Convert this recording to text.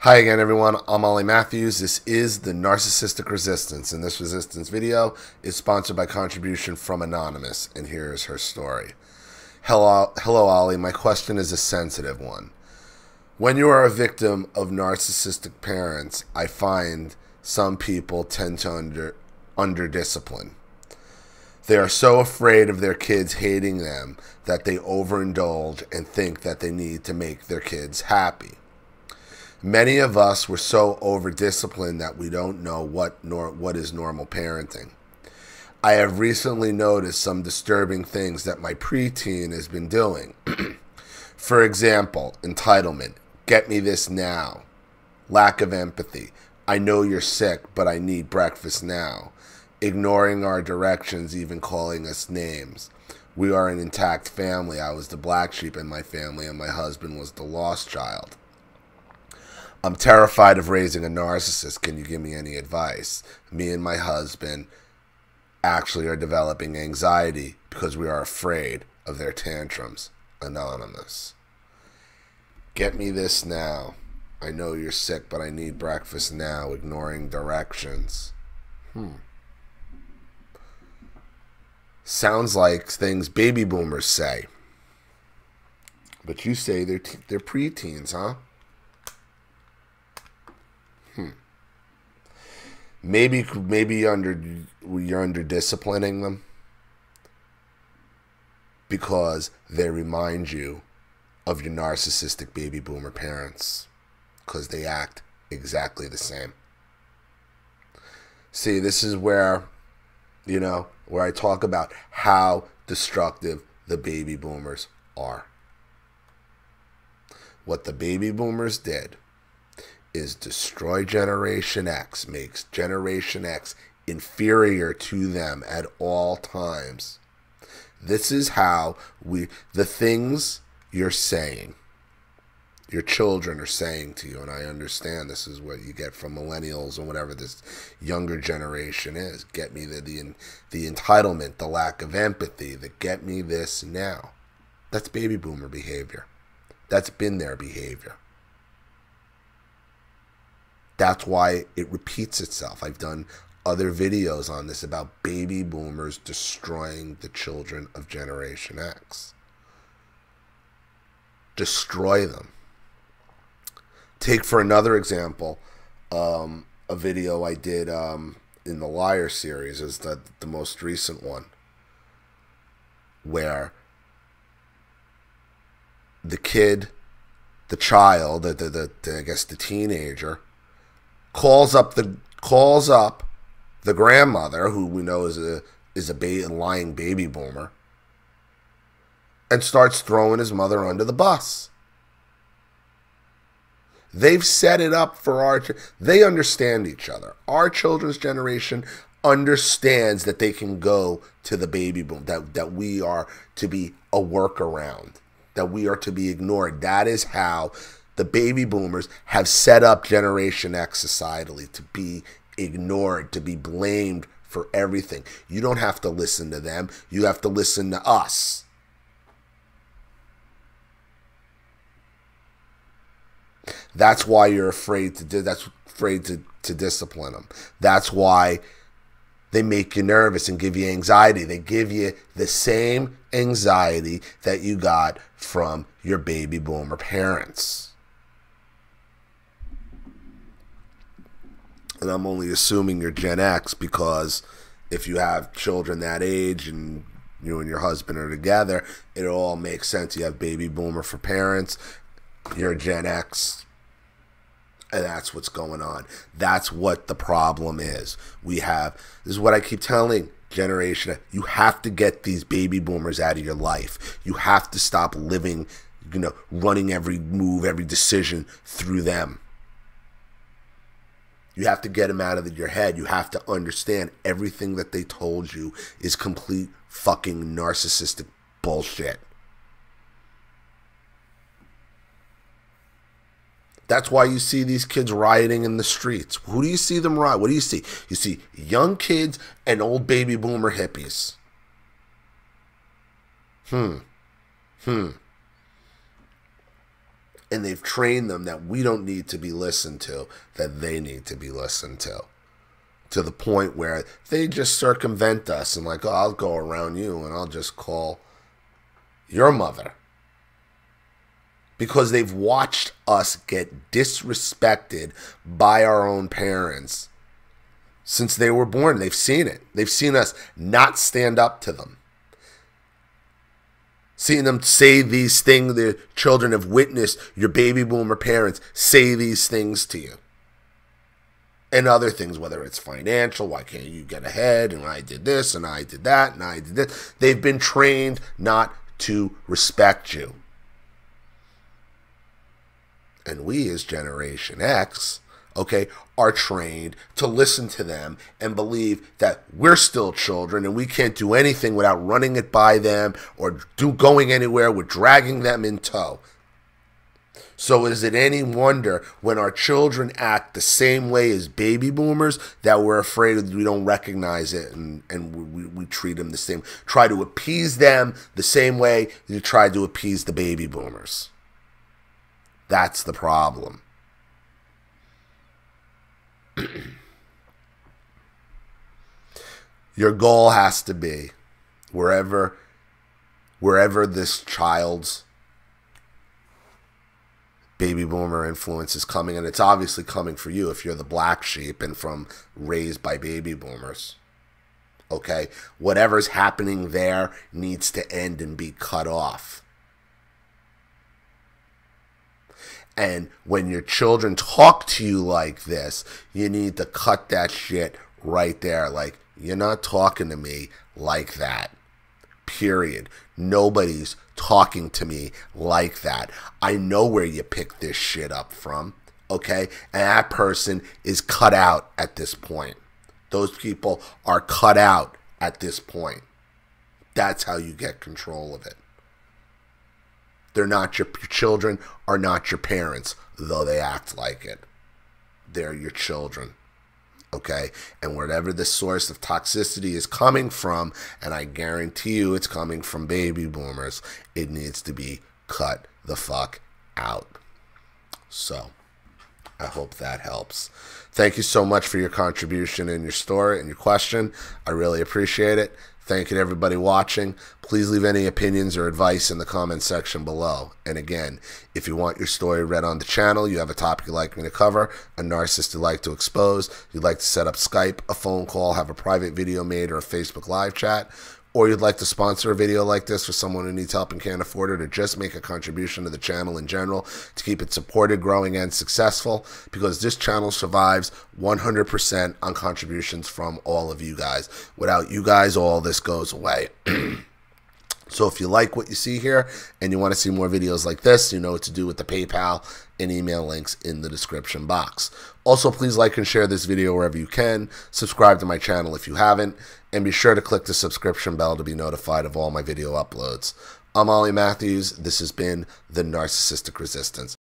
Hi again, everyone. I'm Ollie Matthews. This is the Narcissistic Resistance, and this resistance video is sponsored by contribution from Anonymous, and here is her story. Hello, Ollie. My question is a sensitive one. When you are a victim of narcissistic parents, I find some people tend to under-discipline. They are so afraid of their kids hating them that they overindulge and think that they need to make their kids happy. Many of us were so over-disciplined that we don't know what is normal parenting. I have recently noticed some disturbing things that my preteen has been doing. For example, entitlement, get me this now. Lack of empathy, I know you're sick, but I need breakfast now. Ignoring our directions, even calling us names. We are an intact family. I was the black sheep in my family, and my husband was the lost child. I'm terrified of raising a narcissist. Can you give me any advice? Me and my husband actually are developing anxiety because we are afraid of their tantrums. Anonymous. Get me this now. I know you're sick, but I need breakfast now. Ignoring directions. Sounds like things baby boomers say. But you say they're preteens, huh? Maybe you're under disciplining them because they remind you of your narcissistic baby boomer parents, because they act exactly the same. See, this is where, where I talk about how destructive the baby boomers are. What the baby boomers did is destroy Generation X, makes Generation X inferior to them at all times. This is how the things you're saying, your children are saying to you, and I understand this is what you get from millennials or whatever this younger generation is. Get me the entitlement, the lack of empathy, the get me this now. That's baby boomer behavior. That's been their behavior. That's why it repeats itself. I've done other videos on this about baby boomers destroying the children of Generation X. Destroy them. Take for another example, a video I did in the Liar series is the most recent one, where the kid, the child, I guess the teenager, calls up the grandmother, who we know is a lying baby boomer, and starts throwing his mother under the bus. They've set it up for they understand each other. Our children's generation understands that they can go to the baby boom, that we are to be a workaround, that we are to be ignored. That is how the baby boomers have set up Generation X societally, to be ignored, to be blamed for everything. You don't have to listen to them. You have to listen to us. That's why you're afraid to discipline them. That's why they make you nervous and give you anxiety. They give you the same anxiety that you got from your baby boomer parents. And I'm only assuming you're Gen X because if you have children that age and you and your husband are together, it all makes sense. You have baby boomer for parents, you're Gen X, and that's what's going on. That's what the problem is. This is what I keep telling Generation, you have to get these baby boomers out of your life. You have to stop living, running every move, every decision through them. You have to get them out of your head. You have to understand everything that they told you is complete fucking narcissistic bullshit. That's why you see these kids rioting in the streets. Who do you see them riot? What do you see? You see young kids and old baby boomer hippies. And they've trained them that we don't need to be listened to, that they need to be listened to the point where they just circumvent us and like, oh, I'll go around you and I'll just call your mother. Because they've watched us get disrespected by our own parents since they were born. They've seen it. They've seen us not stand up to them. Seeing them say these things, the children have witnessed your baby boomer parents say these things to you. And other things, whether it's financial, why can't you get ahead, and I did this, and I did that, and I did this. They've been trained not to respect you. And we as Generation X, okay, are trained to listen to them and believe that we're still children and we can't do anything without running it by them or going anywhere with dragging them in tow. So is it any wonder when our children act the same way as baby boomers that we're afraid we don't recognize it and we treat them the same, try to appease them the same way you try to appease the baby boomers? That's the problem. Your goal has to be wherever this child's baby boomer influence is coming, and it's obviously coming for you if you're the black sheep and from raised by baby boomers. Okay? Whatever's happening there needs to end and be cut off. And when your children talk to you like this, you need to cut that shit right there. Like, you're not talking to me like that. Period. Nobody's talking to me like that. I know where you picked this shit up from, okay? And that person is cut out at this point. Those people are cut out at this point. That's how you get control of it. They're not your children are not your parents, though they act like it. They're your children, okay? And wherever the source of toxicity is coming from, and I guarantee you it's coming from baby boomers, it needs to be cut the fuck out. So, I hope that helps. Thank you so much for your contribution and your story and your question. I really appreciate it. Thank you to everybody watching. Please leave any opinions or advice in the comment section below. And again, if you want your story read on the channel, you have a topic you'd like me to cover, a narcissist you'd like to expose, you'd like to set up Skype, a phone call, have a private video made, or a Facebook live chat, or you'd like to sponsor a video like this for someone who needs help and can't afford it, or just make a contribution to the channel in general to keep it supported, growing, and successful, because this channel survives 100% on contributions from all of you guys. Without you guys, all this goes away. So if you like what you see here and you want to see more videos like this, you know what to do with the PayPal and email links in the description box. Also, please like and share this video wherever you can. Subscribe to my channel if you haven't. And be sure to click the subscription bell to be notified of all my video uploads. I'm Ollie Matthews. This has been the Narcissistic Resistance.